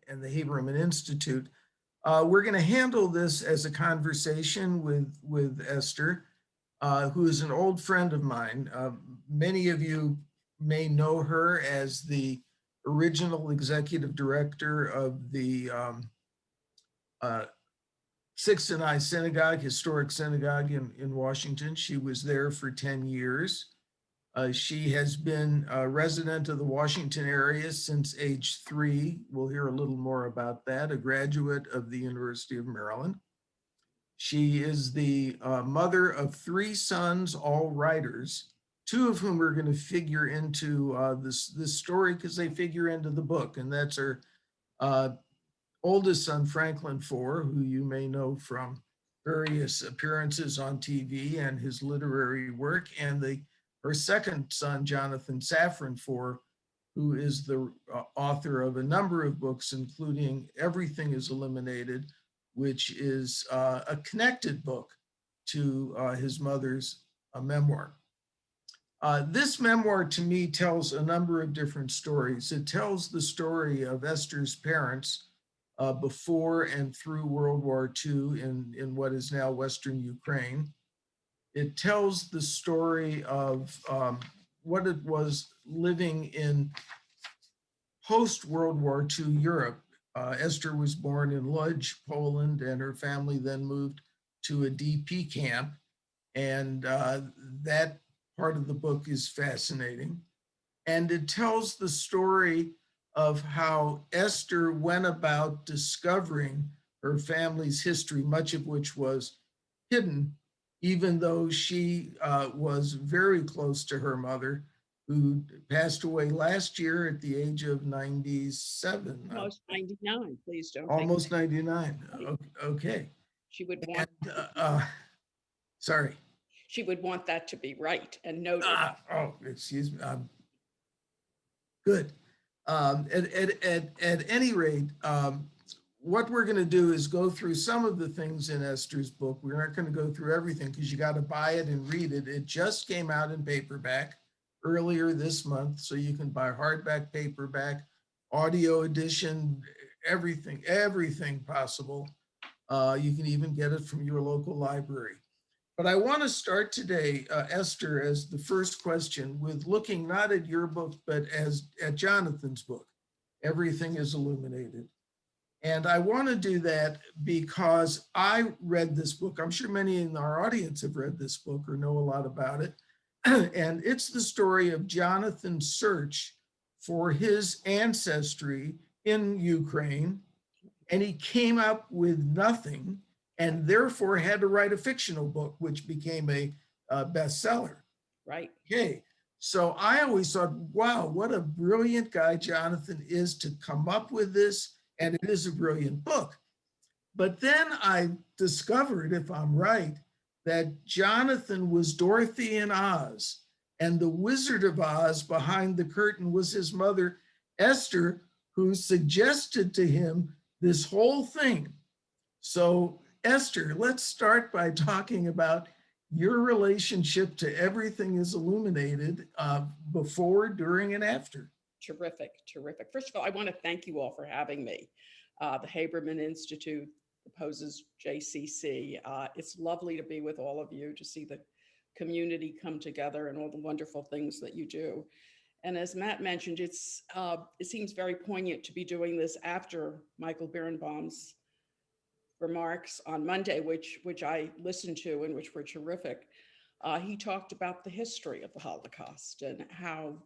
and the Haberman Institute. We're going to handle this as a conversation with Esther, who is an old friend of mine. Many of you may know her as the original executive director of the uh, Sixth and I Synagogue, historic synagogue in Washington. She was there for 10 years. She has been a resident of the Washington area since age 3. We'll hear a little more about that, a graduate of the University of Maryland. She is the mother of 3 sons, all writers, 2 of whom are going to figure into this story because they figure into the book. And that's her oldest son, Franklin Foer, who you may know from various appearances on TV and his literary work, and her second son, Jonathan Safran Foer, who is the author of a number of books, including Everything is Eliminated, which is a connected book to his mother's memoir. This memoir, to me, tells a number of different stories. It tells the story of Esther's parents before and through World War II in what is now Western Ukraine. It tells the story of what it was living in post-World War II Europe. Esther was born in Lodz, Poland, and her family then moved to a DP camp. And that part of the book is fascinating. And it tells the story of how Esther went about discovering her family's history, much of which was hidden, even though she was very close to her mother, who passed away last year at the age of 97. Almost 99, please don't. Almost 99. Okay. She would want. Sorry. She would want that to be right and noted. Excuse me. Good. At any rate, what we're going to do is go through some of the things in Esther's book. We're not going to go through everything because you got to buy it and read it. It just came out in paperback earlier this month, so you can buy hardback, paperback, audio edition, everything possible. You can even get it from your local library. But I want to start today, Esther, as the first question with looking not at your book, but at Jonathan's book, Everything is Illuminated. And I want to do that because I read this book. I'm sure many in our audience have read this book or know a lot about it. And it's the story of Jonathan's search for his ancestry in Ukraine. And he came up with nothing and therefore had to write a fictional book, which became a bestseller. Right. Okay. So I always thought, wow, what a brilliant guy Jonathan is to come up with this. And it is a brilliant book. But then I discovered, if I'm right, that Jonathan was Dorothy in Oz, and the Wizard of Oz behind the curtain was his mother, Esther, who suggested to him this whole thing. So Esther, let's start by talking about your relationship to Everything is Illuminated before, during, and after. Terrific. First of all, I want to thank you all for having me. The Haberman Institute opposes JCC. It's lovely to be with all of you, to see the community come together and all the wonderful things that you do. And as Matt mentioned, it seems very poignant to be doing this after Michael Birnbaum's remarks on Monday, which I listened to and which were terrific. He talked about the history of the Holocaust and how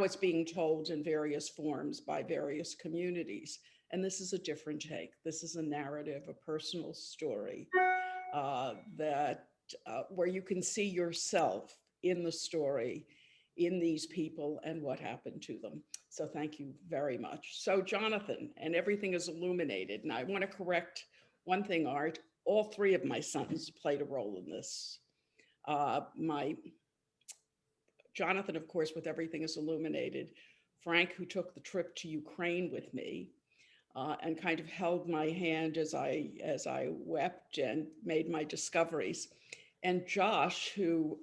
it's being told in various forms by various communities. And this is a different take. This is a narrative, a personal story where you can see yourself in the story, in these people and what happened to them. So thank you very much. So Jonathan, and Everything is Illuminated. And I want to correct one thing, Art. All 3 of my sons played a role in this. Jonathan, of course, with Everything is Illuminated. Frank, who took the trip to Ukraine with me and kind of held my hand as I wept and made my discoveries. And Josh, who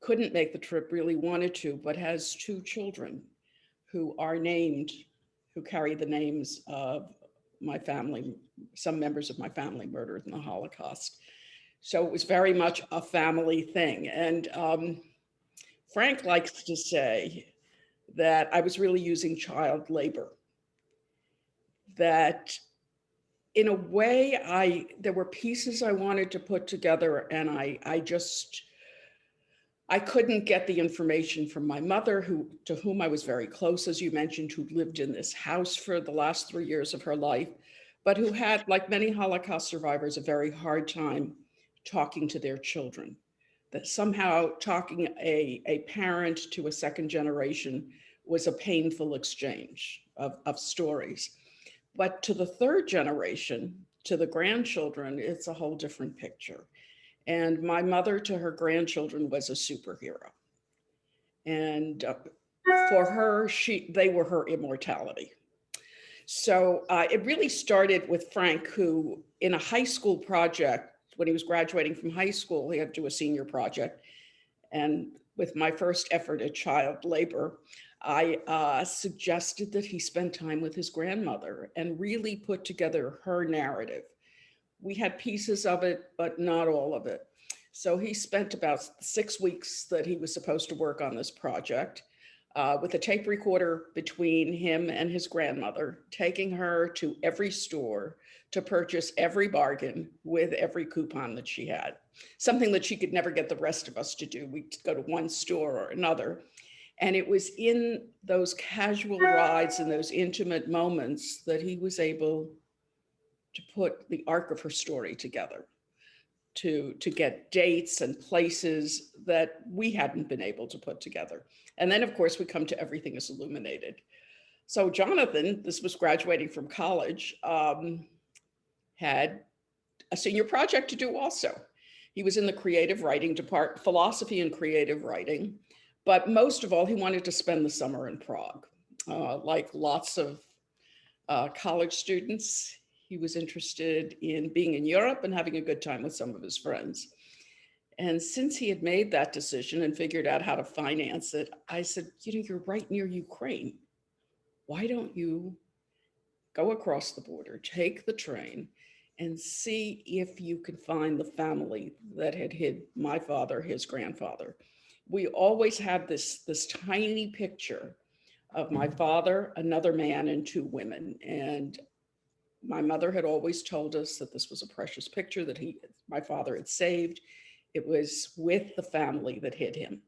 couldn't make the trip, really wanted to, but has 2 children who are named who carry the names of my family, some members of my family murdered in the Holocaust. So it was very much a family thing. And Frank likes to say that I was really using child labor, that in a way there were pieces I wanted to put together, and I couldn't get the information from my mother, to whom I was very close, as you mentioned, who lived in this house for the last 3 years of her life, but who had, like many Holocaust survivors, a very hard time talking to their children. That somehow talking a parent to a second generation was a painful exchange of stories. But to the third generation, to the grandchildren, it's a whole different picture. And my mother to her grandchildren was a superhero. And for her, they were her immortality. So it really started with Frank, who in a high school project, when he was graduating from high school, he had to do a senior project. And with my first effort at child labor, I suggested that he spend time with his grandmother and really put together her narrative. We had pieces of it, but not all of it. So he spent about 6 weeks that he was supposed to work on this project with a tape recorder between him and his grandmother, taking her to every store to purchase every bargain with every coupon that she had, something that she could never get the rest of us to do. We'd go to one store or another. And it was in those casual rides and those intimate moments that he was able to put the arc of her story together, to get dates and places that we hadn't been able to put together. And then, of course, we come to Everything is Illuminated. So Jonathan, this was graduating from college, had a senior project to do also. He was in the creative writing department, philosophy and creative writing, but most of all, he wanted to spend the summer in Prague. Like lots of college students, he was interested in being in Europe and having a good time with some of his friends. And since he had made that decision and figured out how to finance it, I said, you're right near Ukraine. Why don't you go across the border, take the train, and see if you can find the family that had hid my father, his grandfather. We always had this tiny picture of my father, another man, and 2 women. And my mother had always told us that this was a precious picture that my father had saved. It was with the family that hid him.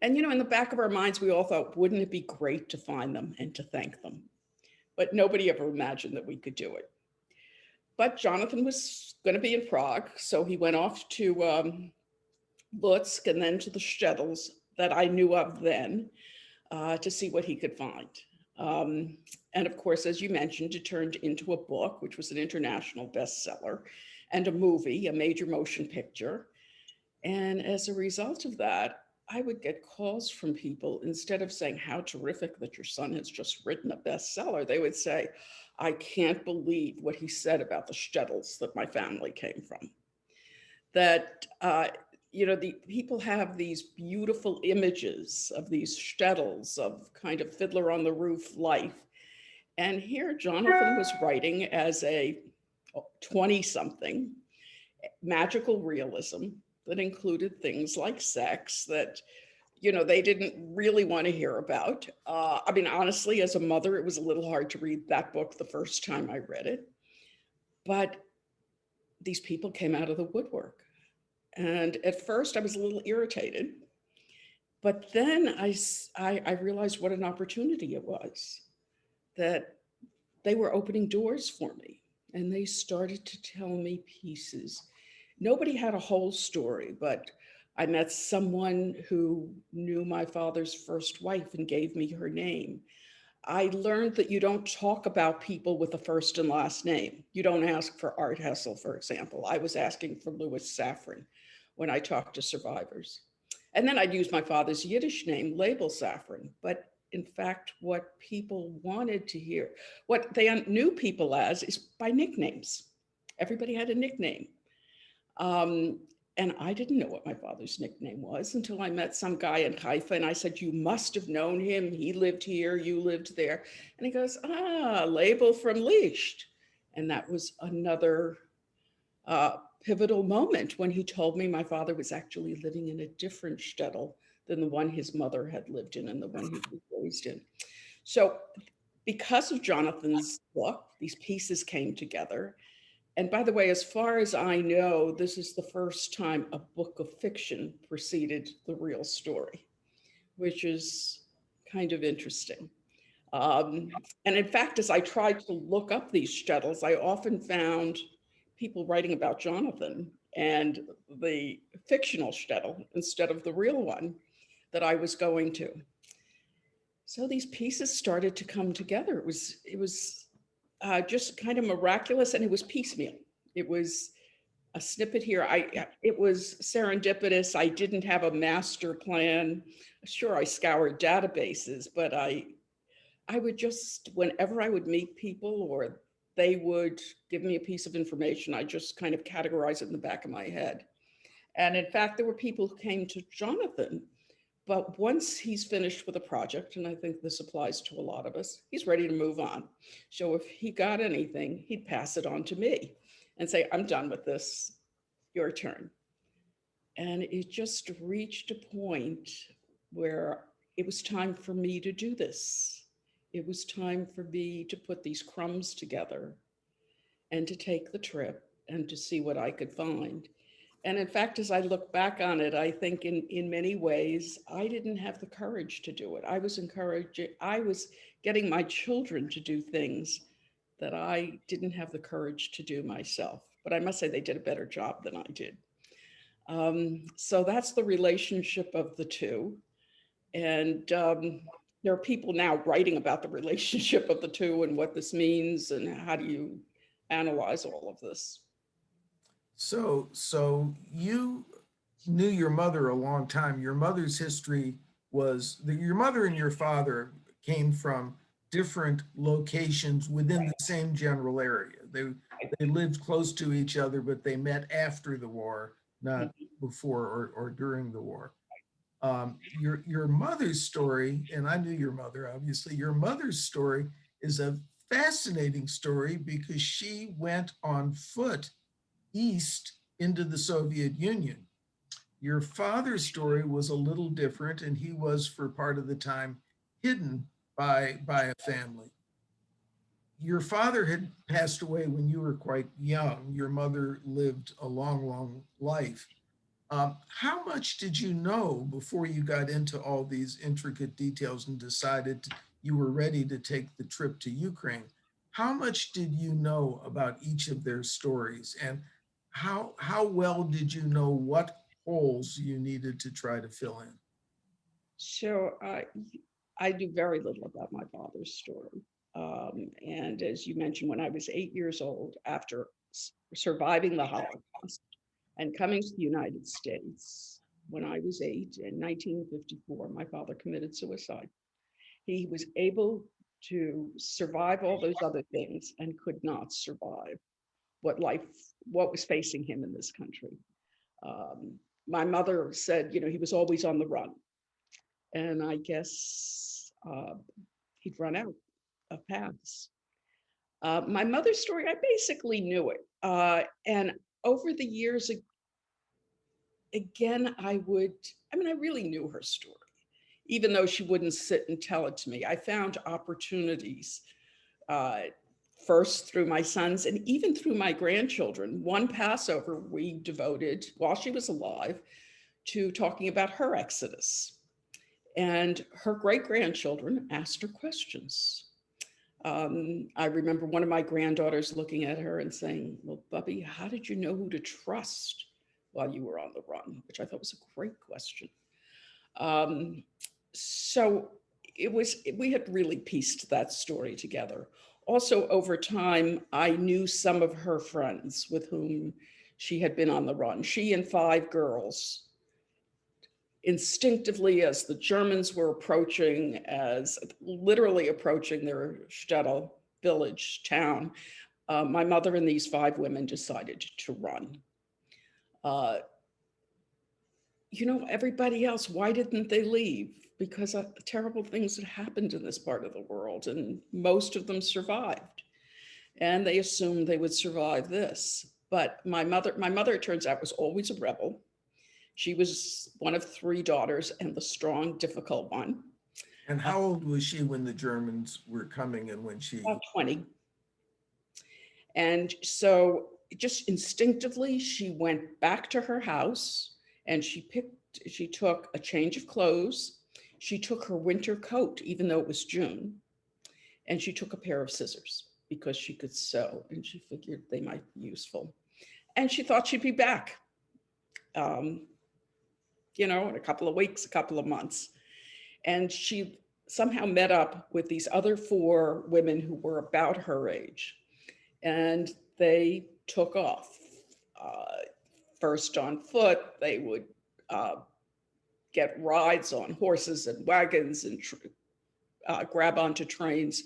And, in the back of our minds, we all thought, wouldn't it be great to find them and to thank them? But nobody ever imagined that we could do it. But Jonathan was going to be in Prague, so he went off to Lutsk and then to the shtetls that I knew of then to see what he could find. And of course, as you mentioned, it turned into a book, which was an international bestseller, and a movie, a major motion picture. And as a result of that, I would get calls from people, instead of saying, how terrific that your son has just written a bestseller, they would say, I can't believe what he said about the shtetls that my family came from. That, the people have these beautiful images of these shtetls, of kind of Fiddler on the Roof life. And here Jonathan was writing as a 20-something, magical realism that included things like sex that, they didn't really want to hear about. Honestly, as a mother, it was a little hard to read that book the first time I read it. But these people came out of the woodwork. And at first I was a little irritated, but then I realized what an opportunity it was, that they were opening doors for me, and they started to tell me pieces. Nobody had a whole story, but I met someone who knew my father's first wife and gave me her name. I learned that you don't talk about people with a first and last name. You don't ask for Art Hessel, for example. I was asking for Louis Safran when I talked to survivors. And then I'd use my father's Yiddish name, Label Safran. But in fact, what people wanted to hear, what they knew people as, is by nicknames. Everybody had a nickname. And I didn't know what my father's nickname was until I met some guy in Haifa. And I said, you must have known him. He lived here, you lived there. And he goes, label from Leashed. And that was another pivotal moment when he told me my father was actually living in a different shtetl than the one his mother had lived in and the one he was raised in. So because of Jonathan's book, these pieces came together. And by the way, as far as I know, this is the first time a book of fiction preceded the real story, which is kind of interesting. And in fact, as I tried to look up these shtetls, I often found people writing about Jonathan and the fictional shtetl instead of the real one that I was going to. So these pieces started to come together. It was just kind of miraculous, and it was piecemeal. It was a snippet here. It was serendipitous. I didn't have a master plan. Sure, I scoured databases, but I would just, whenever I would meet people or they would give me a piece of information, I just kind of categorize it in the back of my head. And in fact, there were people who came to Jonathan, but once he's finished with a project, and I think this applies to a lot of us, he's ready to move on. So if he got anything, he'd pass it on to me and say, I'm done with this, your turn. And it just reached a point where it was time for me to do this. It was time for me to put these crumbs together and to take the trip and to see what I could find. And in fact, as I look back on it, I think in many ways, I didn't have the courage to do it. I was getting my children to do things that I didn't have the courage to do myself. But I must say they did a better job than I did. So that's the relationship of the two. And there are people now writing about the relationship of the two and what this means and how do you analyze all of this. So you knew your mother a long time. Your mother's history was that your mother and your father came from different locations within the same general area. They lived close to each other, but they met after the war, not before or during the war. Your mother's story, and I knew your mother, obviously, your mother's story is a fascinating story because she went on foot east into the Soviet Union. Your father's story was a little different, and he was for part of the time hidden by a family. Your father had passed away when you were quite young. Your mother lived a long life. How much did you know before you got into all these intricate details and decided you were ready to take the trip to Ukraine? How much did you know about each of their stories, and how well did you know what holes you needed to try to fill in? So I knew very little about my father's story. And as you mentioned, when I was 8 years old, after surviving the Holocaust and coming to the United States, when I was 8 in 1954, my father committed suicide. He was able to survive all those other things and could not survive what was facing him in this country. My mother said, he was always on the run. And I guess he'd run out of paths. My mother's story, I basically knew it. And over the years, again, I really knew her story, even though she wouldn't sit and tell it to me. I found opportunities, uh, first through my sons and even through my grandchildren. One Passover we devoted, while she was alive, to talking about her exodus. And her great grandchildren asked her questions. I remember one of my granddaughters looking at her and saying, well, Bubby, how did you know who to trust while you were on the run? Which I thought was a great question. Um, so we had really pieced that story together. Also, over time, I knew some of her friends with whom she had been on the run. She and 5 girls instinctively, as the Germans were approaching, as literally approaching their shtetl village town, my mother and these 5 women decided to run. Uh, everybody else, why didn't they leave? Because terrible things had happened in this part of the world, and most of them survived. And they assumed they would survive this. But my mother, it turns out, was always a rebel. She was one of three daughters and the strong, difficult one. And how old was she when the Germans were coming and when she? About 20. And so just instinctively, she went back to her house and she took a change of clothes. She took her winter coat, even though it was June, and she took a pair of scissors because she could sew and she figured they might be useful. And she thought she'd be back, um, in a couple of weeks, a couple of months. And she somehow met up with these other four women who were about her age. And they took off. Uh, First on foot, they would uh, get rides on horses and wagons and grab onto trains.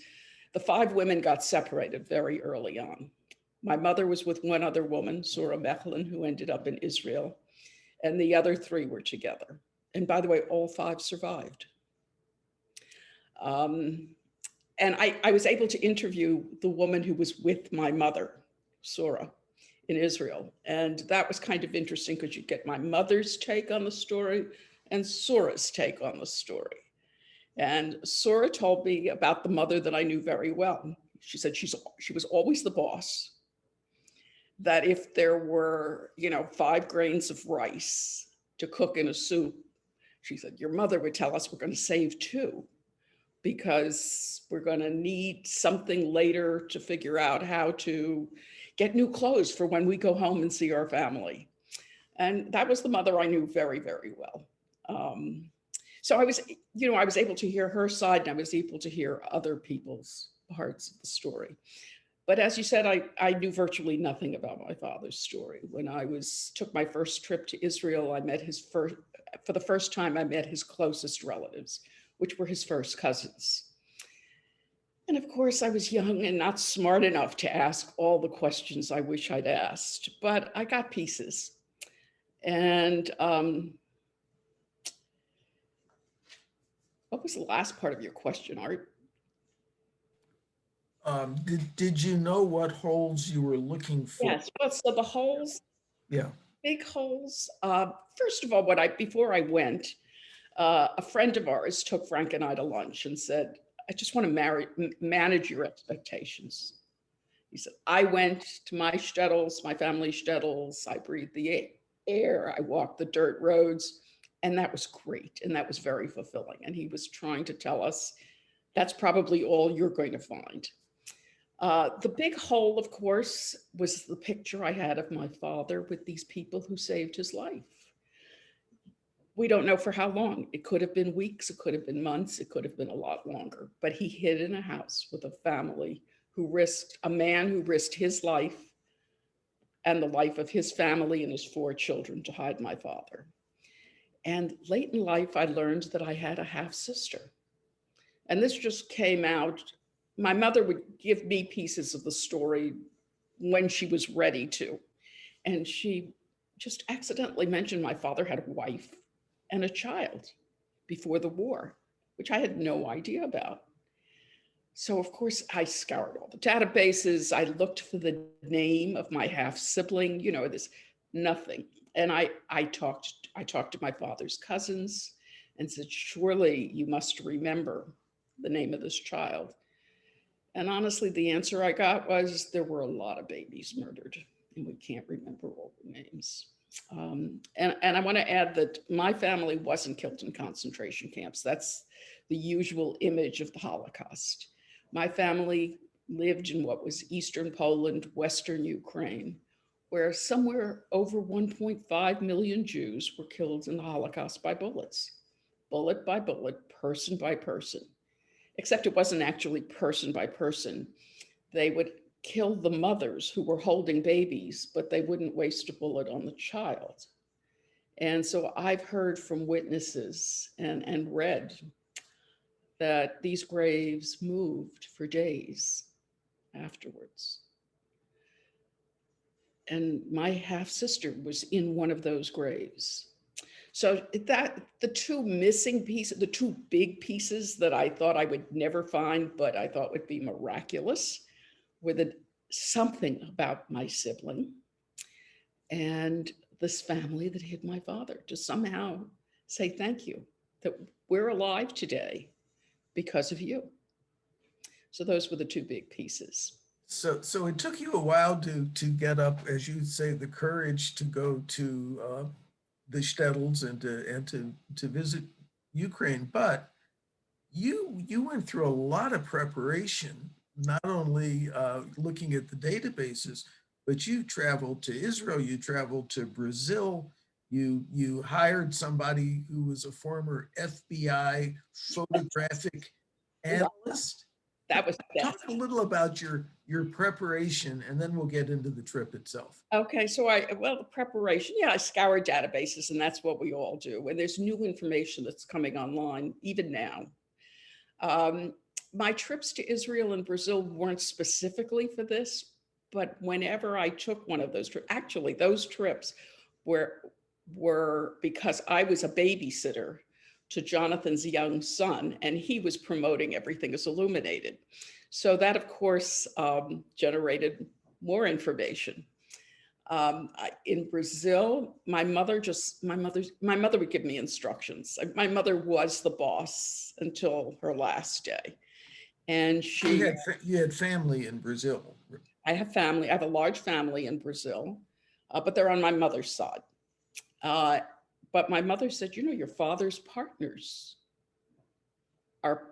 The five women got separated very early on. My mother was with one other woman, Sura Mechlin, who ended up in Israel, and the other three were together. And by the way, all five survived. Um, and I was able to interview the woman who was with my mother, Sura, in Israel. And that was kind of interesting because you get my mother's take on the story and Sura's take on the story. And Sura told me about the mother that I knew very well. She said she was always the boss, that if there were, 5 grains of rice to cook in a soup, she said, your mother would tell us we're going to save 2 because we're going to need something later to figure out how to get new clothes for when we go home and see our family. And that was the mother I knew very, very well. So I was able to hear her side and I was able to hear other people's parts of the story. But as you said, I knew virtually nothing about my father's story. When I took my first trip to Israel, for the first time, I met his closest relatives, which were his first cousins. And of course, I was young and not smart enough to ask all the questions I wish I'd asked, but I got pieces. And what was the last part of your question, Art? Did you know what holes you were looking for? Yes. Well, so the holes, Yeah. big holes. First of all, before I went, a friend of ours took Frank and I to lunch and said, I just want to manage your expectations. He said, I went to my shtetls, my family shtetls. I breathed the air. I walked the dirt roads. And that was great. And that was very fulfilling. And he was trying to tell us that's probably all you're going to find. The big hole, of course, was the picture I had of my father with these people who saved his life. We don't know for how long. It could have been weeks, it could have been months, it could have been a lot longer. But he hid in a house with a man who risked his life and the life of his family and his 4 children to hide my father. And late in life, I learned that I had a half sister. And this just came out. My mother would give me pieces of the story when she was ready to. And she just accidentally mentioned my father had a wife and a child before the war, which I had no idea about. So, of course, I scoured all the databases. I looked for the name of my half sibling, this nothing. And I talked to my father's cousins and said, surely you must remember the name of this child. And honestly, the answer I got was there were a lot of babies murdered, and we can't remember all the names. And I want to add that my family wasn't killed in concentration camps. That's the usual image of the Holocaust. My family lived in what was Eastern Poland, Western Ukraine, where somewhere over 1.5 million Jews were killed in the Holocaust by bullets, bullet by bullet, person by person. Except it wasn't actually person by person. They would kill the mothers who were holding babies, but they wouldn't waste a bullet on the child. And so I've heard from witnesses and read that these graves moved for days afterwards. And my half sister was in one of those graves. So that the two missing pieces, the two big pieces that I thought I would never find, but I thought would be miraculous, were the something about my sibling and this family that hid my father, to somehow say thank you, that we're alive today because of you. So those were the two big pieces. So it took you a while to get up, as you say, the courage to go to the shtetls and to visit Ukraine, but you went through a lot of preparation, not only looking at the databases, but you traveled to Israel, you traveled to Brazil, you hired somebody who was a former FBI photographic analyst. That was that. Talk a little about your preparation, and then we'll get into the trip itself. Okay, so well, the preparation, yeah, I scour databases, and that's what we all do. And there's new information that's coming online even now. My trips to Israel and Brazil weren't specifically for this, but whenever I took one of those trips, actually, those trips were because I was a babysitter to Jonathan's young son, and he was promoting Everything is Illuminated. So that, of course, generated more information. In Brazil, my mother would give me instructions. My mother was the boss until her last day. And you had family in Brazil. I have family. I have a large family in Brazil, but they're on my mother's side. But my mother said, you know, your father's partners are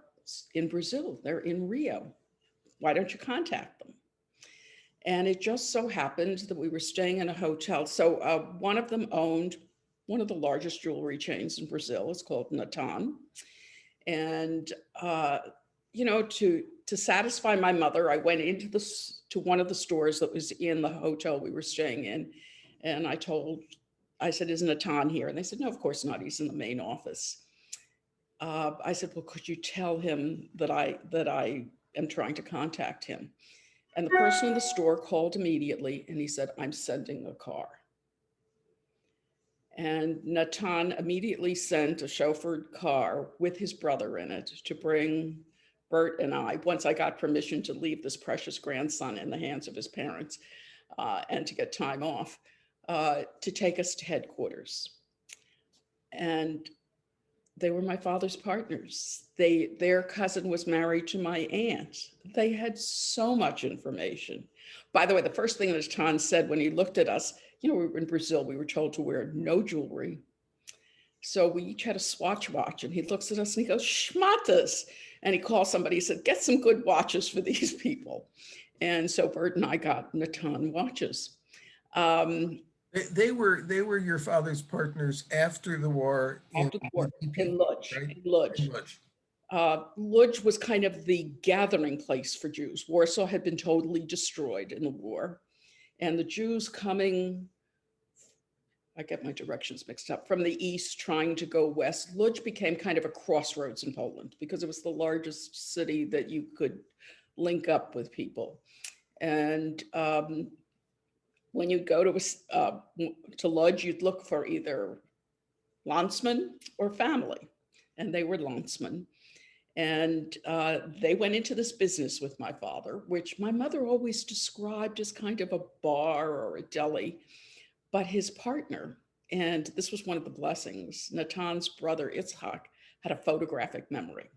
in Brazil. They're in Rio. Why don't you contact them? And it just so happened that we were staying in a hotel. So one of them owned one of the largest jewelry chains in Brazil. It's called Natan. And you know, to satisfy my mother, I went into to one of the stores that was in the hotel we were staying in, and I said, "Is Natan here?" And they said, "No, of course not. He's in the main office." I said, "Well, could you tell him that I am trying to contact him?" And the person in the store called immediately, and he said, "I'm sending a car." And Natan immediately sent a chauffeured car with his brother in it to bring Bert and I, once I got permission to leave this precious grandson in the hands of his parents and to get time off, to take us to headquarters. And they were my father's partners. Their cousin was married to my aunt. They had so much information. By the way, the first thing that Natan said when he looked at us, you know, we were in Brazil, we were told to wear no jewelry. So we each had a Swatch watch, and he looks at us and he goes, "Schmatas." And he calls somebody, he said, "Get some good watches for these people." And so Bert and I got Natan watches. They were your father's partners after the war After the war, in Lodz, right? in Lodz. Lodz was kind of the gathering place for Jews. Warsaw had been totally destroyed in the war. And the Jews coming, I get my directions mixed up, from the east trying to go west, Lodz became kind of a crossroads in Poland because it was the largest city that you could link up with people. And when you go to Lodz, you'd look for either landsmen or family, and they were landsmen. And they went into this business with my father, which my mother always described as kind of a bar or a deli, but his partner, and this was one of the blessings, Natan's brother, Itzhak, had a photographic memory.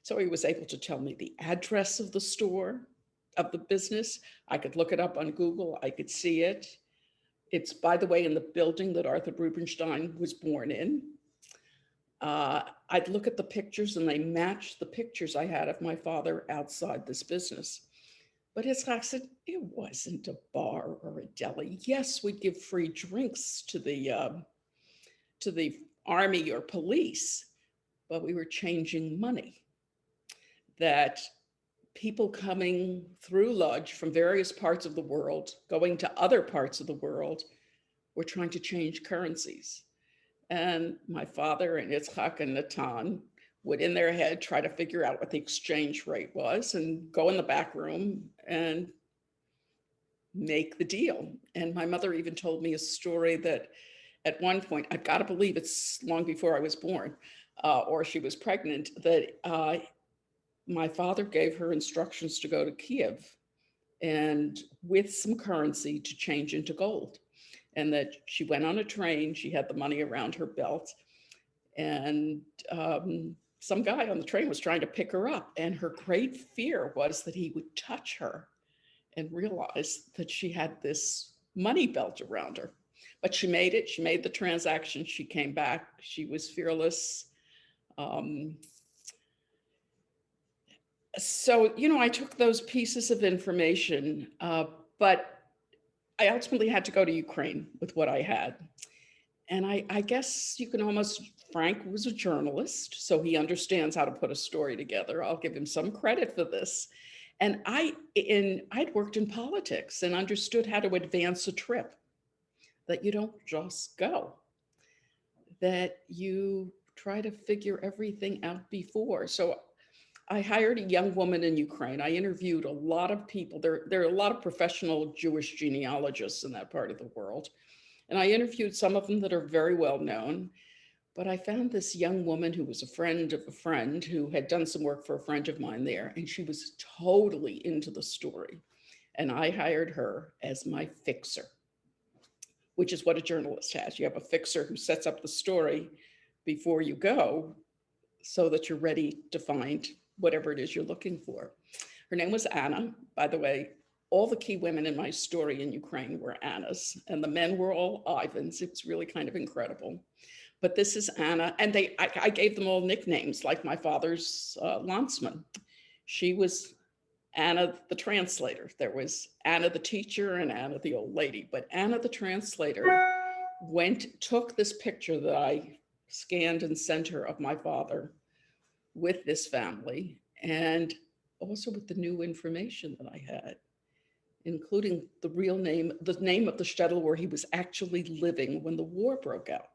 So he was able to tell me the address of the store, of the business. I could look it up on Google. I could see it. It's, by the way, in the building that Arthur Rubenstein was born in. I'd look at the pictures, and they matched the pictures I had of my father outside this business. But Itzhak said, it wasn't a bar or a deli. Yes, we'd give free drinks to the army or police, but we were changing money. That people coming through Lodz from various parts of the world, going to other parts of the world, were trying to change currencies. And my father and Itzhak and Natan would, in their head, try to figure out what the exchange rate was and go in the back room and make the deal. And my mother even told me a story that at one point, I've got to believe it's long before I was born, or she was pregnant, that my father gave her instructions to go to Kiev and with some currency to change into gold. And that she went on a train, she had the money around her belt, and some guy on the train was trying to pick her up. And her great fear was that he would touch her and realize that she had this money belt around her. But she made it, she made the transaction, she came back, she was fearless. Um, so, I took those pieces of information, but I ultimately had to go to Ukraine with what I had. And I guess you can almost, Frank was a journalist, so he understands how to put a story together. I'll give him some credit for this. And I'd worked in politics and understood how to advance a trip, that you don't just go, that you try to figure everything out before. So I hired a young woman in Ukraine. I interviewed a lot of people. There are a lot of professional Jewish genealogists in that part of the world. And I interviewed some of them that are very well known. But I found this young woman who was a friend of a friend who had done some work for a friend of mine there. And she was totally into the story. And I hired her as my fixer, which is what a journalist has. You have a fixer who sets up the story before you go so that you're ready to find whatever it is you're looking for. Her name was Anna. By the way, all the key women in my story in Ukraine were Annas, and the men were all Ivans. It was really kind of incredible. But this is Anna, and I gave them all nicknames, like my father's landsman. She was Anna the translator. There was Anna the teacher and Anna the old lady. But Anna the translator took this picture that I scanned and sent her of my father with this family, and also with the new information that I had, including the name of the shtetl where he was actually living when the war broke out,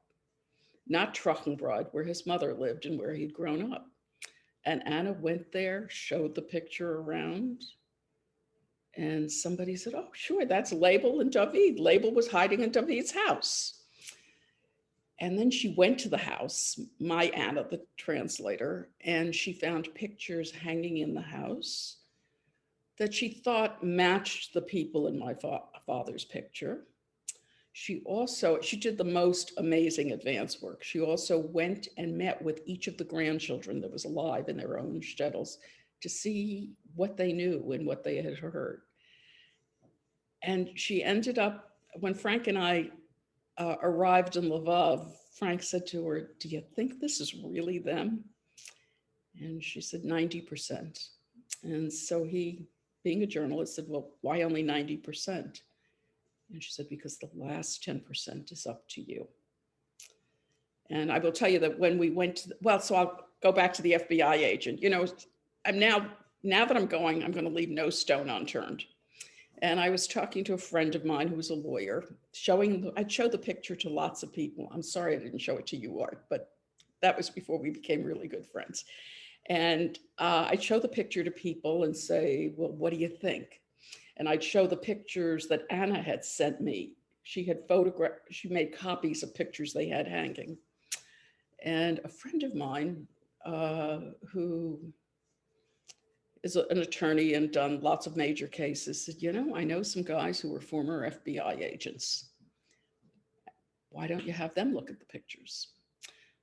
not Trochenbrod, where his mother lived and where he'd grown up. And Anna went there, showed the picture around, and somebody said, "Oh, sure, that's Label and David. Label was hiding in David's house." And then she went to the house, my Anna, the translator, and she found pictures hanging in the house that she thought matched the people in my father's picture. She did the most amazing advance work. She also went and met with each of the grandchildren that was alive in their own shtetls to see what they knew and what they had heard. And she ended up, when Frank and I arrived in Lvov, Frank said to her, "Do you think this is really them?" And she said, 90%. And so he, being a journalist, said, "Well, why only 90%? And she said, "Because the last 10% is up to you." And I will tell you that when we went to, so I'll go back to the FBI agent. I'm now that I'm going to leave no stone unturned. And I was talking to a friend of mine who was a lawyer, I'd show the picture to lots of people. I'm sorry I didn't show it to you, Art, but that was before we became really good friends. And I'd show the picture to people and say, "Well, what do you think?" And I'd show the pictures that Anna had sent me. She made copies of pictures they had hanging. And a friend of mine who is an attorney and done lots of major cases said, "I know some guys who were former FBI agents. Why don't you have them look at the pictures?"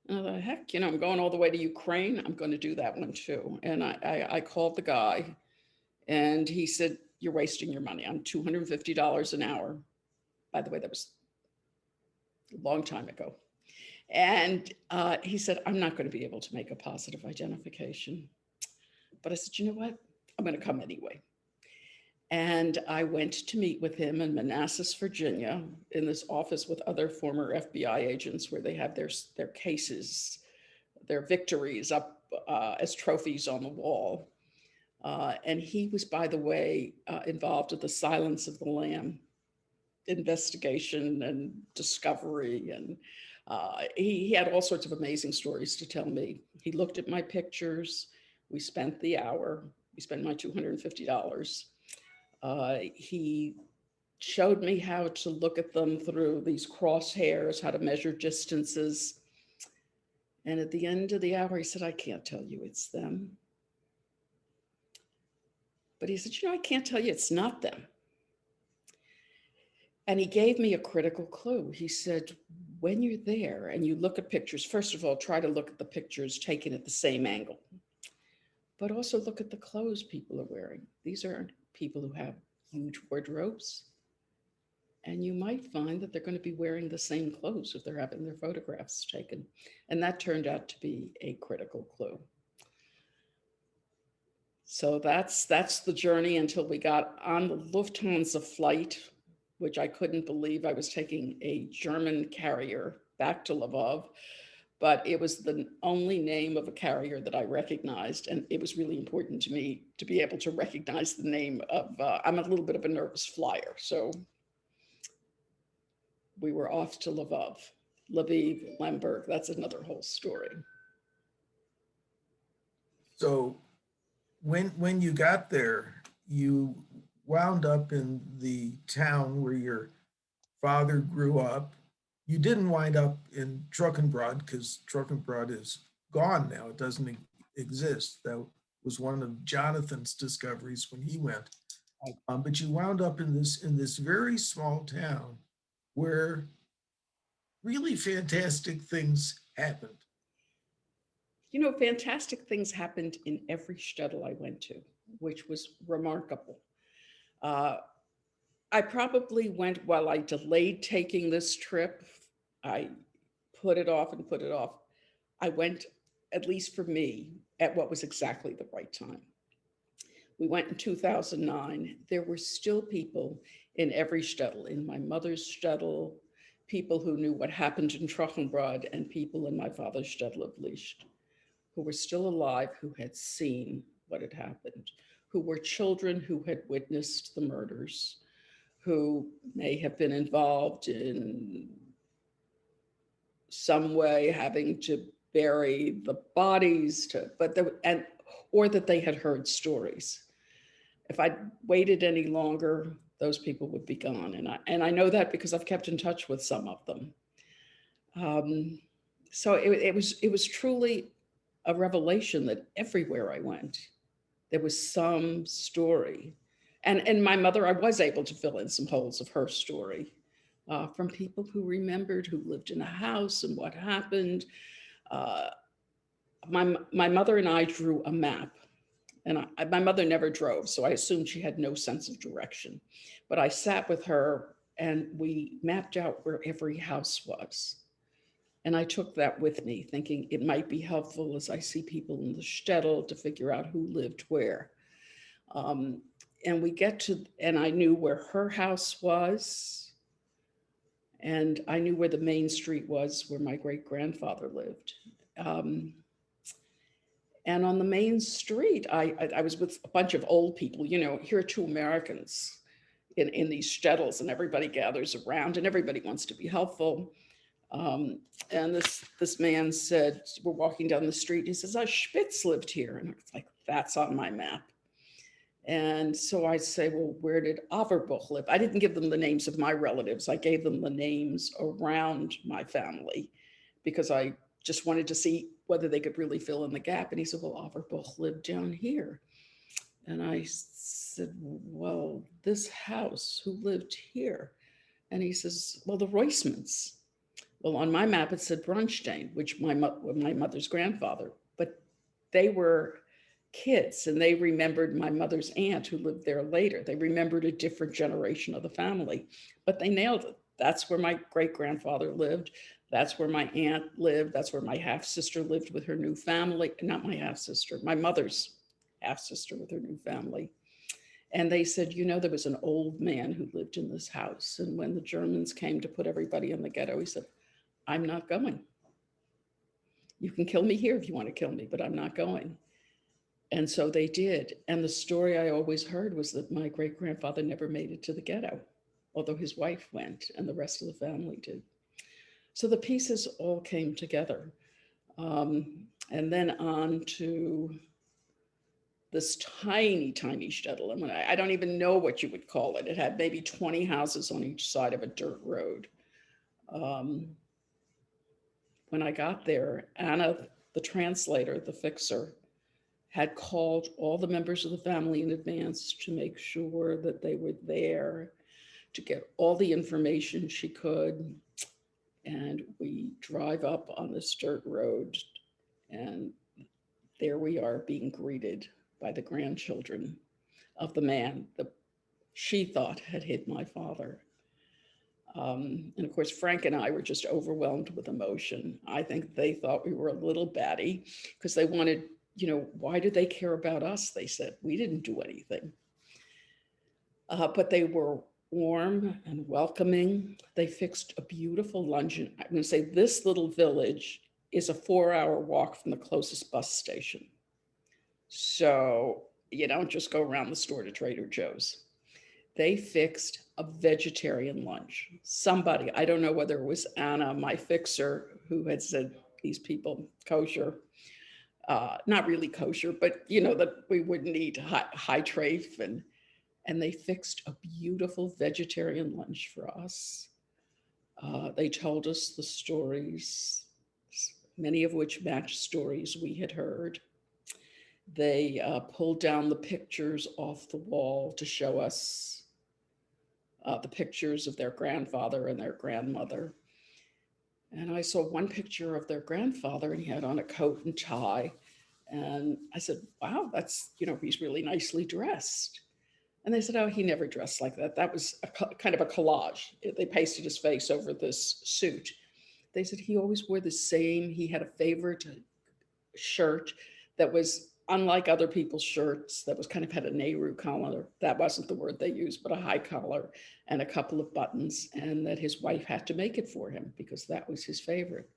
And I thought, heck, I'm going all the way to Ukraine. I'm going to do that one too. And I called the guy and he said, "You're wasting your money. I'm $250 an hour." By the way, that was a long time ago. And he said, "I'm not going to be able to make a positive identification." But I said, "You know what? I'm going to come anyway." And I went to meet with him in Manassas, Virginia, in this office with other former FBI agents where they have their cases, their victories up as trophies on the wall. And he was, by the way, involved with the Silence of the Lamb investigation and discovery. And he had all sorts of amazing stories to tell me. He looked at my pictures. We spent the hour. We spent my $250. He showed me how to look at them through these crosshairs, how to measure distances. And at the end of the hour, he said, I can't tell you it's them. But he said, I can't tell you it's not them. And he gave me a critical clue. He said, when you're there and you look at pictures, first of all, try to look at the pictures taken at the same angle, but also look at the clothes people are wearing. These are people who have huge wardrobes. And you might find that they're going to be wearing the same clothes if they're having their photographs taken. And that turned out to be a critical clue. So that's the journey until we got on the Lufthansa flight, which I couldn't believe. I was taking a German carrier back to Lvov, but it was the only name of a carrier that I recognized. And it was really important to me to be able to recognize the name of, I'm a little bit of a nervous flyer. So we were off to Lvov, Lviv, Lemberg. That's another whole story. So when you got there, you wound up in the town where your father grew up. You didn't wind up in Trockenbrod because Trockenbrod is gone now. It doesn't exist. That was one of Jonathan's discoveries when he went. But you wound up in this very small town where really fantastic things happened. Fantastic things happened in every shtetl I went to, which was remarkable. Uh, I probably went while I delayed taking this trip. I put it off and put it off. I went, at least for me, at what was exactly the right time. We went in 2009. There were still people in every shtetl, in my mother's shtetl, people who knew what happened in Trochenbrod, and people in my father's shtetl of Lisht, who were still alive, who had seen what had happened, who were children who had witnessed the murders, who may have been involved in some way having to bury the bodies, or that they had heard stories. If I waited any longer, those people would be gone. And I know that because I've kept in touch with some of them. So it was truly a revelation that everywhere I went, there was some story. And my mother, I was able to fill in some holes of her story from people who remembered, who lived in a house and what happened. Uh, my mother and I drew a map. And my mother never drove, so I assumed she had no sense of direction. But I sat with her and we mapped out where every house was. And I took that with me, thinking it might be helpful as I see people in the shtetl to figure out who lived where. And I knew where her house was, and I knew where the main street was where my great grandfather lived. And on the main street, I was with a bunch of old people. Here are two Americans in these shtetls, and everybody gathers around, and everybody wants to be helpful. And this man said, we're walking down the street. He says, Spitz lived here. And it's like, that's on my map. And so I say, well, where did Averbuch live? I didn't give them the names of my relatives. I gave them the names around my family because I just wanted to see whether they could really fill in the gap. And he said, well, Averbuch lived down here. And I said, well, this house, who lived here? And he says, well, the Roismans. Well, on my map, it said Bronstein, which my mother's grandfather, but they were kids and they remembered my mother's aunt who lived there later. They remembered a different generation of the family, but they nailed it. That's where my great grandfather lived. That's where my aunt lived. That's where my half sister lived with her new family. Not my half sister, my mother's half sister with her new family. And they said, there was an old man who lived in this house. And when the Germans came to put everybody in the ghetto, he said, I'm not going. You can kill me here if you want to kill me, but I'm not going. And so they did. And the story I always heard was that my great grandfather never made it to the ghetto, although his wife went and the rest of the family did. So the pieces all came together. And then on to this tiny, tiny shtetl. And I don't even know what you would call it. It had maybe 20 houses on each side of a dirt road. When I got there, Anna, the translator, the fixer, had called all the members of the family in advance to make sure that they were there to get all the information she could. And we drive up on this dirt road, and there we are being greeted by the grandchildren of the man that she thought had hit my father. And of course, Frank and I were just overwhelmed with emotion. I think they thought we were a little batty because they wanted, why do they care about us? They said, we didn't do anything. But they were warm and welcoming. They fixed a beautiful luncheon. I'm going to say this little village is a 4-hour walk from the closest bus station. So you don't just go around the store to Trader Joe's. They fixed a vegetarian lunch. Somebody, I don't know whether it was Anna, my fixer, who had said, these people kosher, not really kosher, but that we wouldn't eat high trafe, and they fixed a beautiful vegetarian lunch for us. They told us the stories, many of which matched stories we had heard. They pulled down the pictures off the wall to show us the pictures of their grandfather and their grandmother. And I saw one picture of their grandfather, and he had on a coat and tie. And I said, wow, that's, he's really nicely dressed. And they said, oh, he never dressed like that. That was kind of a collage. They pasted his face over this suit. They said he always wore the same. He had a favorite shirt that was unlike other people's shirts, that was kind of had a Nehru collar. That wasn't the word they used, but a high collar and a couple of buttons, and that his wife had to make it for him because that was his favorite.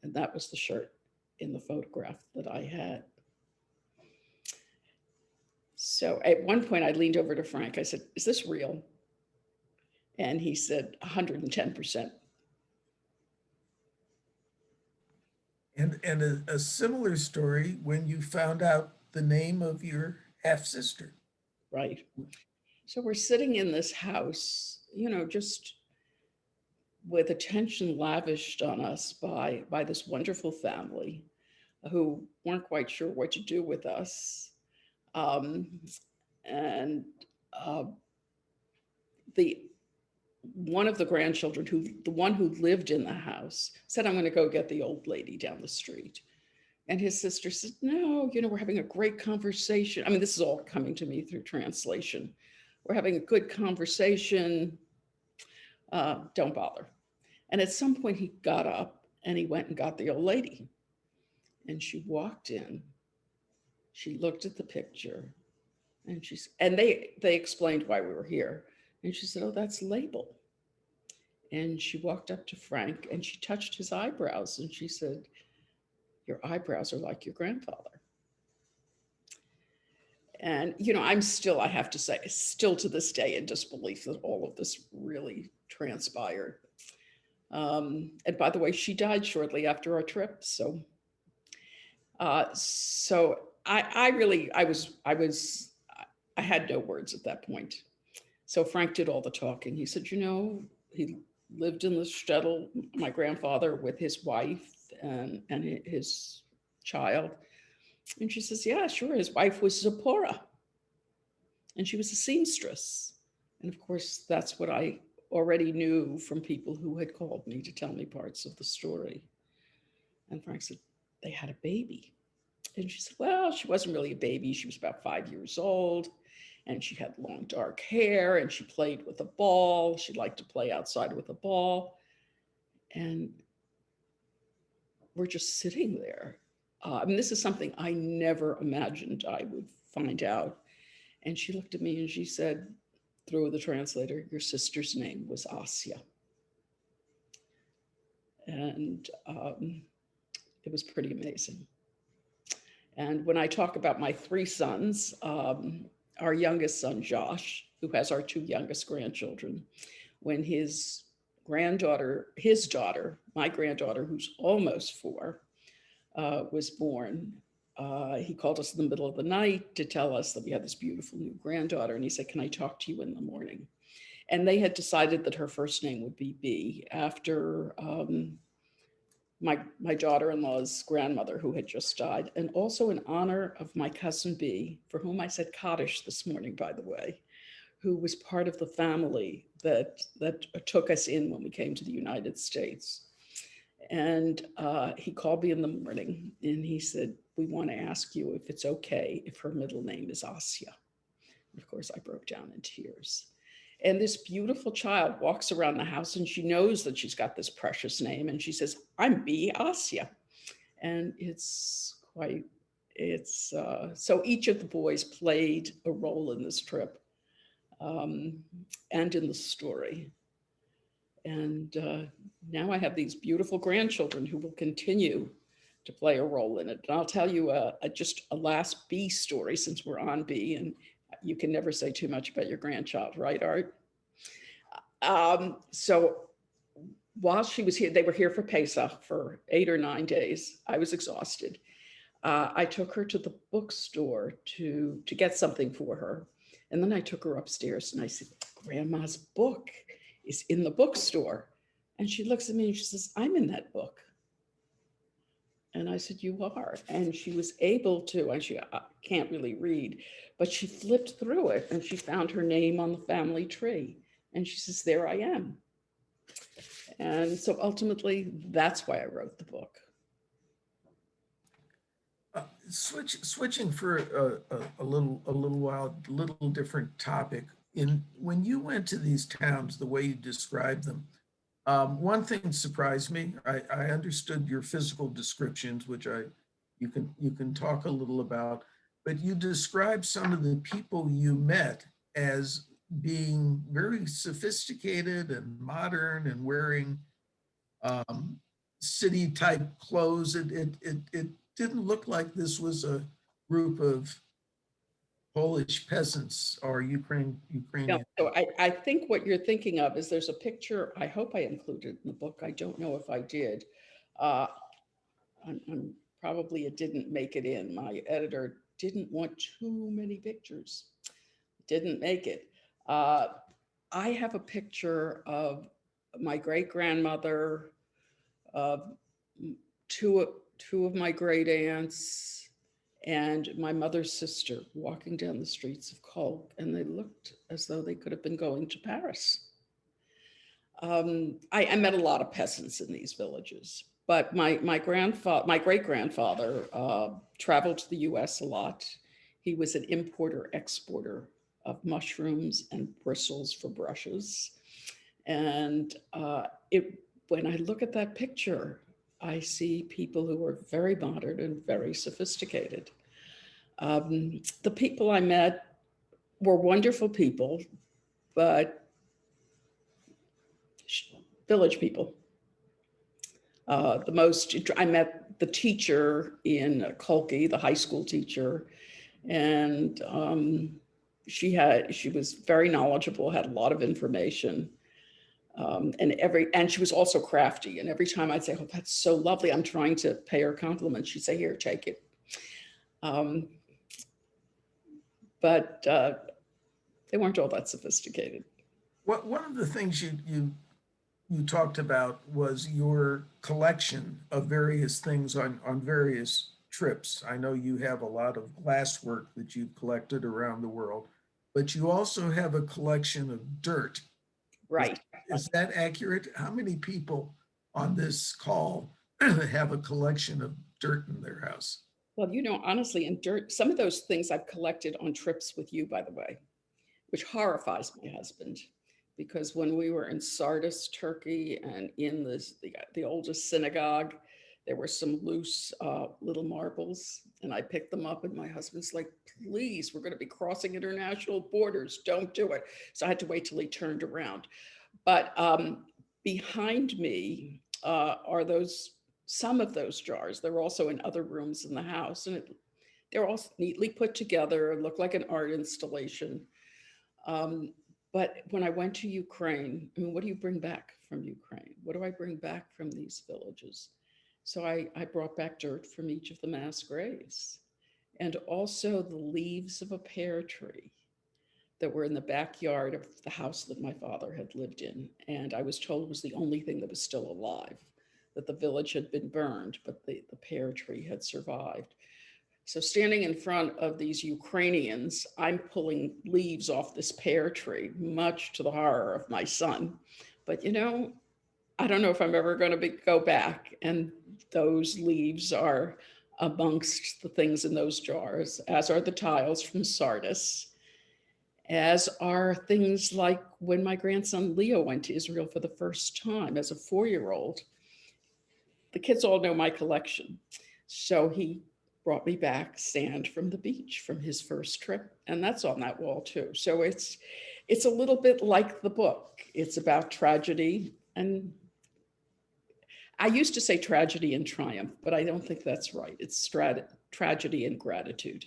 And that was the shirt in the photograph that I had. So at one point I leaned over to Frank. I said, is this real? And he said, 110%. And a similar story when you found out the name of your half-sister. Right. So we're sitting in this house, just with attention lavished on us by this wonderful family who weren't quite sure what to do with us. And one of the grandchildren, the one who lived in the house, said, I'm going to go get the old lady down the street. And his sister said, no, we're having a great conversation. I mean, this is all coming to me through translation. We're having a good conversation. Don't bother. And at some point he got up and he went and got the old lady. And she walked in. She looked at the picture, and they explained why we were here. And she said, oh, that's Label. And she walked up to Frank and she touched his eyebrows and she said, your eyebrows are like your grandfather. And, I have to say, still to this day in disbelief that all of this really transpired. And by the way, she died shortly after our trip. So I had no words at that point. So Frank did all the talking. He said, he lived in the shtetl, my grandfather, with his wife and his child. And she says, yeah, sure. His wife was Zipporah. And she was a seamstress. And of course, that's what I already knew from people who had called me to tell me parts of the story. And Frank said, they had a baby. And she said, well, she wasn't really a baby. She was about 5 years old. And she had long dark hair and she played with a ball. She liked to play outside with a ball. And we're just sitting there. This is something I never imagined I would find out. And she looked at me and she said, through the translator, your sister's name was Asya. And it was pretty amazing. And when I talk about my 3 sons, our youngest son, Josh, who has our 2 youngest grandchildren, when his daughter, my granddaughter, who's almost 4, was born, he called us in the middle of the night to tell us that we had this beautiful new granddaughter. And he said, "Can I talk to you in the morning?" And they had decided that her first name would be B after my daughter-in-law's grandmother, who had just died, and also in honor of my cousin B, for whom I said Kaddish this morning, by the way, who was part of the family that took us in when we came to the United States. And he called me in the morning and he said, "We want to ask you if it's okay if her middle name is Asya." Of course, I broke down in tears. And this beautiful child walks around the house and she knows that she's got this precious name. And she says, "I'm B. Asya." And so each of the boys played a role in this trip and in the story. And now I have these beautiful grandchildren who will continue to play a role in it. And I'll tell you just a last B story, since we're on B, and you can never say too much about your grandchild, right, Art? So while she was here, they were here for Pesach for 8 or 9 days. I was exhausted. I took her to the bookstore to get something for her. And then I took her upstairs and I said, "Grandma's book is in the bookstore." And she looks at me and she says, "I'm in that book." And I said, "You are." And she was able to, and she can't really read, but she flipped through it and she found her name on the family tree. And she says, "There I am." And so ultimately, that's why I wrote the book. Switching for a little while, little different topic. When you went to these towns, the way you described them, one thing surprised me. I understood your physical descriptions, which you can talk a little about, but you described some of the people you met as being very sophisticated and modern and wearing city type clothes. It didn't look like this was a group of Polish peasants or No, Ukrainian. so I think what you're thinking of is there's a picture, I hope I included in the book. I don't know if I did. Uh, I'm probably it didn't make it in. My editor didn't want too many pictures. Didn't make it. Uh, I have a picture of my great grandmother, of two of my great aunts, and my mother's sister walking down the streets of Kolk, and they looked as though they could have been going to Paris. I met a lot of peasants in these villages, but my great grandfather traveled to the U.S. a lot. He was an importer exporter of mushrooms and bristles for brushes, and when I look at that picture, I see people who are very modern and very sophisticated. The people I met were wonderful people, but village people. I met the teacher in Kolki, the high school teacher, and she was very knowledgeable, had a lot of information. And she was also crafty. And every time I'd say, "Oh, that's so lovely," I'm trying to pay her compliments, she'd say, "Here, take it." But they weren't all that sophisticated. One of the things you talked about was your collection of various things on various trips. I know you have a lot of glasswork that you've collected around the world, but you also have a collection of dirt. Is, Right. is that accurate? How many people on this call have a collection of dirt in their house? Well, honestly, in dirt, some of those things I've collected on trips with you, by the way, which horrifies my husband, because when we were in Sardis, Turkey, and in the oldest synagogue, there were some loose little marbles, and I picked them up, and my husband's like, "Please, we're going to be crossing international borders. Don't do it." So I had to wait till he turned around. But behind me are some of those jars. They're also in other rooms in the house, and they're all neatly put together, look like an art installation. But when I went to Ukraine, I mean, what do you bring back from Ukraine? What do I bring back from these villages? So I brought back dirt from each of the mass graves. and also the leaves of a pear tree that were in the backyard of the house that my father had lived in. And I was told it was the only thing that was still alive, that the village had been burned, but the pear tree had survived. So standing in front of these Ukrainians, I'm pulling leaves off this pear tree, much to the horror of my son. But I don't know if I'm ever going to go back. And those leaves are amongst the things in those jars, as are the tiles from Sardis, as are things like when my grandson Leo went to Israel for the first time as a 4-year-old. The kids all know my collection. So he brought me back sand from the beach from his first trip. And that's on that wall too. So it's a little bit like the book. It's about tragedy. And I used to say tragedy and triumph, but I don't think that's right. It's tragedy and gratitude.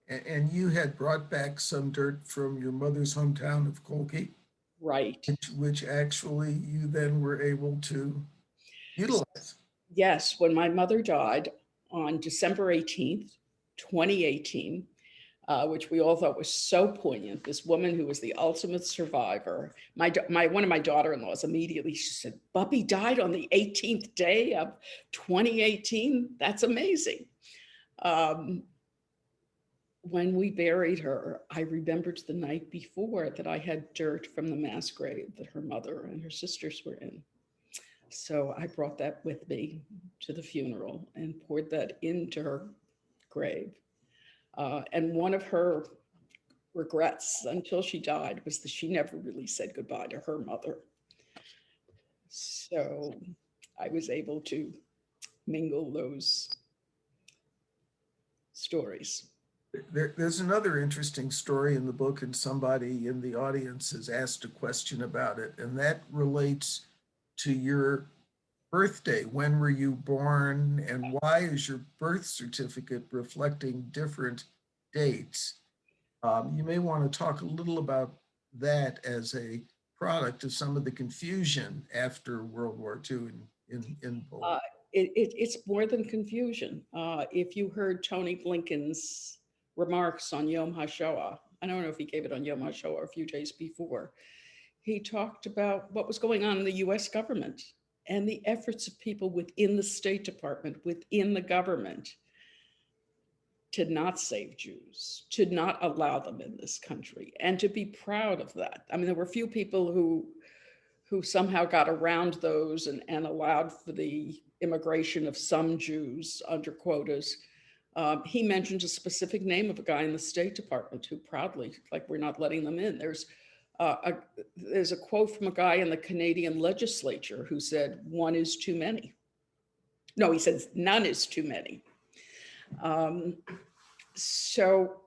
And you had brought back some dirt from your mother's hometown of Colgate, Right. which actually you then were able to utilize. Yes, when my mother died on December 18th, 2018, which we all thought was so poignant. This woman who was the ultimate survivor. One of my daughter-in-laws immediately, she said, "Bubby died on the 18th day of 2018. That's amazing." When we buried her, I remembered the night before that I had dirt from the mass grave that her mother and her sisters were in. So I brought that with me to the funeral and poured that into her grave. And one of her regrets until she died was that she never really said goodbye to her mother. So I was able to mingle those stories. There's another interesting story in the book, and somebody in the audience has asked a question about it, and that relates to your birthday. When were you born, and why is your birth certificate reflecting different dates? You may want to talk a little about that as a product of some of the confusion after World War II in Poland. It's more than confusion. If you heard Tony Blinken's remarks on Yom HaShoah, I don't know if he gave it on Yom HaShoah or a few days before, he talked about what was going on in the US government and the efforts of people within the State Department, within the government, to not save Jews, to not allow them in this country, and to be proud of that. I mean, there were a few people who somehow got around those and allowed for the immigration of some Jews under quotas. He mentioned a specific name of a guy in the State Department who proudly, like, we're not letting them in. There's a quote from a guy in the Canadian legislature who said, "One is too many." No, he says, "None is too many." So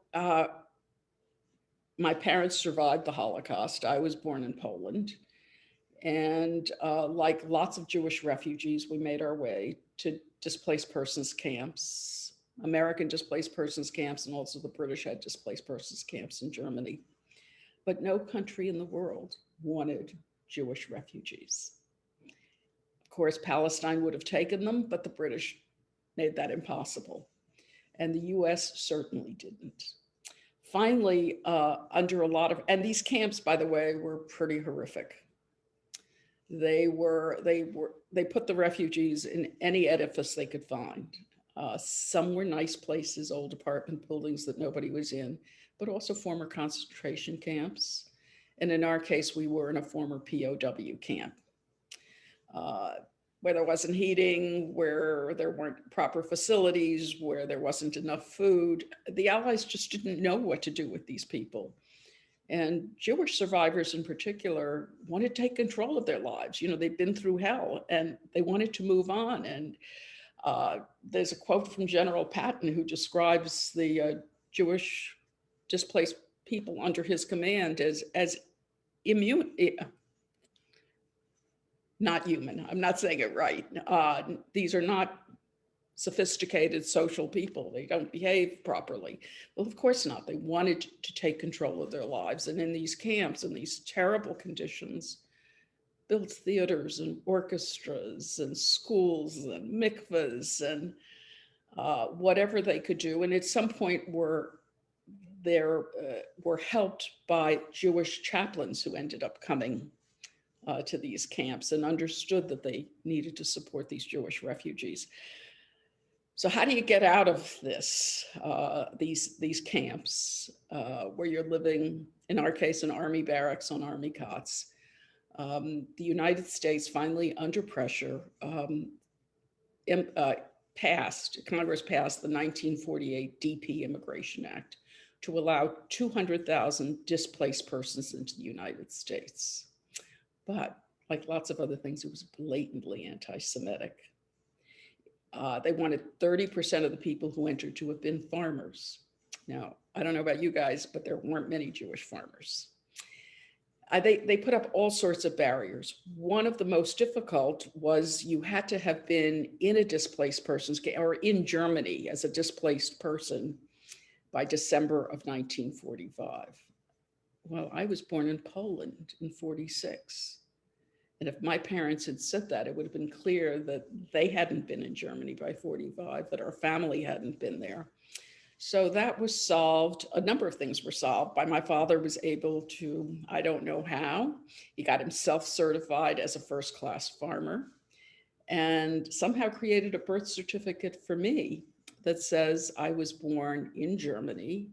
my parents survived the Holocaust. I was born in Poland. And like lots of Jewish refugees, we made our way to displaced persons camps, American displaced persons camps, and also the British had displaced persons camps in Germany. But no country in the world wanted Jewish refugees. Of course, Palestine would have taken them, but the British made that impossible. And the US certainly didn't. Finally, under a lot of, and these camps, by the way, were pretty horrific. They put the refugees in any edifice they could find. Some were nice places, old apartment buildings that nobody was in, but also former concentration camps. And in our case, we were in a former POW camp, where there wasn't heating, where there weren't proper facilities, where there wasn't enough food. The Allies just didn't know what to do with these people. And Jewish survivors in particular wanted to take control of their lives. They'd been through hell and they wanted to move on. And there's a quote from General Patton who describes the Jewish displaced people under his command as immune, not human. I'm not saying it right. These are not sophisticated social people. They don't behave properly. Well, of course not. They wanted to take control of their lives. And in these camps, in these terrible conditions, built theaters and orchestras and schools and mikvahs and whatever they could do. And at some point were helped by Jewish chaplains who ended up coming to these camps and understood that they needed to support these Jewish refugees. So how do you get out of this, these camps where you're living, in our case, in army barracks on army cots? The United States finally, under pressure, Congress passed the 1948 DP Immigration Act to allow 200,000 displaced persons into the United States. But like lots of other things, it was blatantly anti-Semitic. They wanted 30% of the people who entered to have been farmers. Now, I don't know about you guys, but there weren't many Jewish farmers. They put up all sorts of barriers. One of the most difficult was you had to have been in a displaced person's camp or in Germany as a displaced person by December of 1945. Well, I was born in Poland in 46. And if my parents had said that, it would have been clear that they hadn't been in Germany by 45, that our family hadn't been there. So that was solved. A number of things were solved by my father was able to, I don't know how, he got himself certified as a first-class farmer and somehow created a birth certificate for me that says I was born in Germany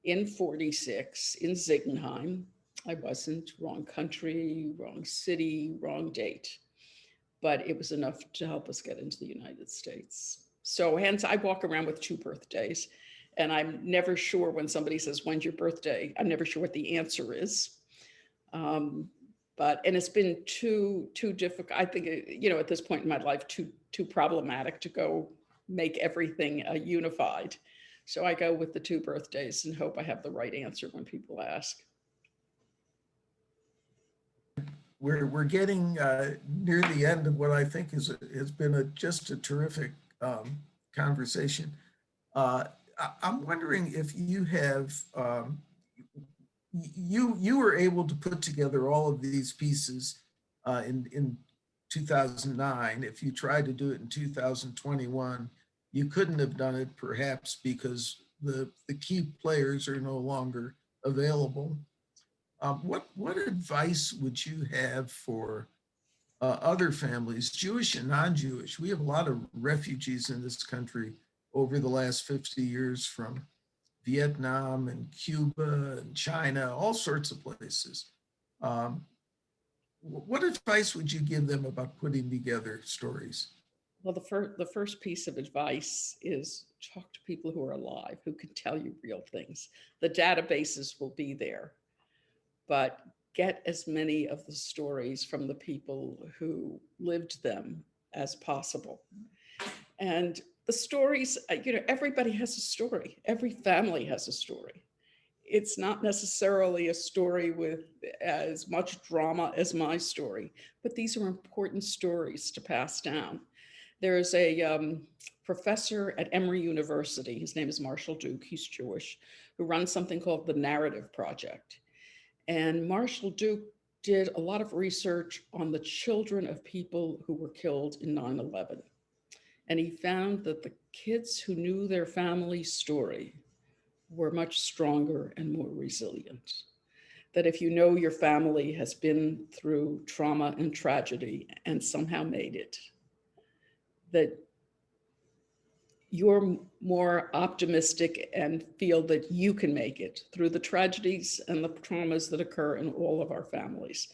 in 46 in Ziegenheim. I wasn't, wrong country, wrong city, wrong date, but it was enough to help us get into the United States. So hence I walk around with 2 birthdays and I'm never sure when somebody says, when's your birthday? I'm never sure what the answer is. And it's been too difficult. I think, at this point in my life, too problematic to go make everything unified. So I go with the 2 birthdays and hope I have the right answer when people ask. We're getting near the end of what I think has been just a terrific conversation. I'm wondering if you have you were able to put together all of these pieces in 2009. If you tried to do it in 2021, you couldn't have done it, perhaps because the key players are no longer available. What advice would you have for other families, Jewish and non-Jewish? We have a lot of refugees in this country over the last 50 years from Vietnam and Cuba and China, all sorts of places. What advice would you give them about putting together stories? Well, the first piece of advice is talk to people who are alive, who can tell you real things. The databases will be there, but get as many of the stories from the people who lived them as possible. And the stories, everybody has a story. Every family has a story. It's not necessarily a story with as much drama as my story, but these are important stories to pass down. There's a professor at Emory University, his name is Marshall Duke, he's Jewish, who runs something called the Narrative Project. And Marshall Duke did a lot of research on the children of people who were killed in 9/11. And he found that the kids who knew their family's story were much stronger and more resilient. That if you know your family has been through trauma and tragedy and somehow made it, that you're more optimistic and feel that you can make it through the tragedies and the traumas that occur in all of our families.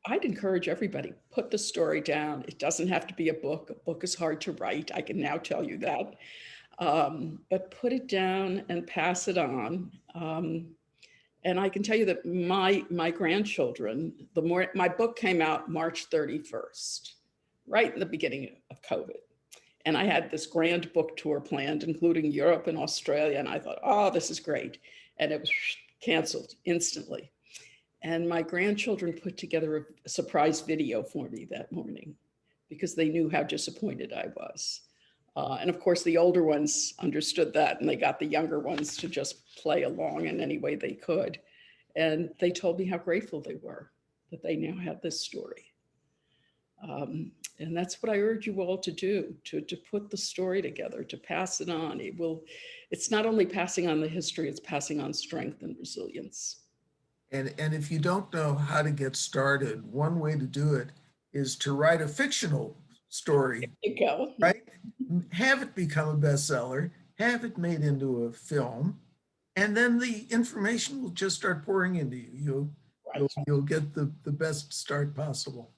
I'd encourage everybody, put the story down. It doesn't have to be a book. A book is hard to write. I can now tell you that. But put it down and pass it on. And I can tell you that my grandchildren, my book came out March 31st, right in the beginning of COVID. And I had this grand book tour planned, including Europe and Australia. And I thought, oh, this is great. And it was canceled instantly. And my grandchildren put together a surprise video for me that morning because they knew how disappointed I was. And of course, the older ones understood that, and they got the younger ones to just play along in any way they could. And they told me how grateful they were that they now had this story. And that's what I urge you all to do, to put the story together, to pass it on. It's not only passing on the history, it's passing on strength and resilience. And if you don't know how to get started, one way to do it is to write a fictional story, There you go. right? Have it become a bestseller, have it made into a film, and then the information will just start pouring into you. You'll get the best start possible.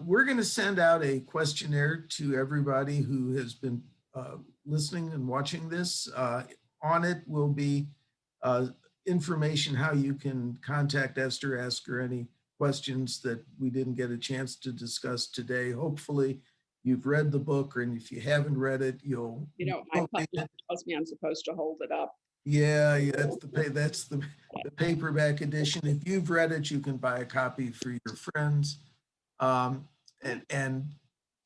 We're going to send out a questionnaire to everybody who has been listening and watching this. On it will be information how you can contact Esther, ask her any questions that we didn't get a chance to discuss today. Hopefully you've read the book, and if you haven't read it, you'll. My publisher tells me I'm supposed to hold it up. Yeah, that's the paperback edition. If you've read it, you can buy a copy for your friends. And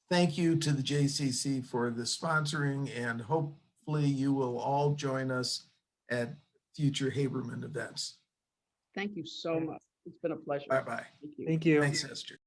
thank you to the JCC for the sponsoring, and hopefully you will all join us at future Haberman events. Thank you so much. It's been a pleasure. Bye-bye. Thank you. Thank you. Thanks, Esther.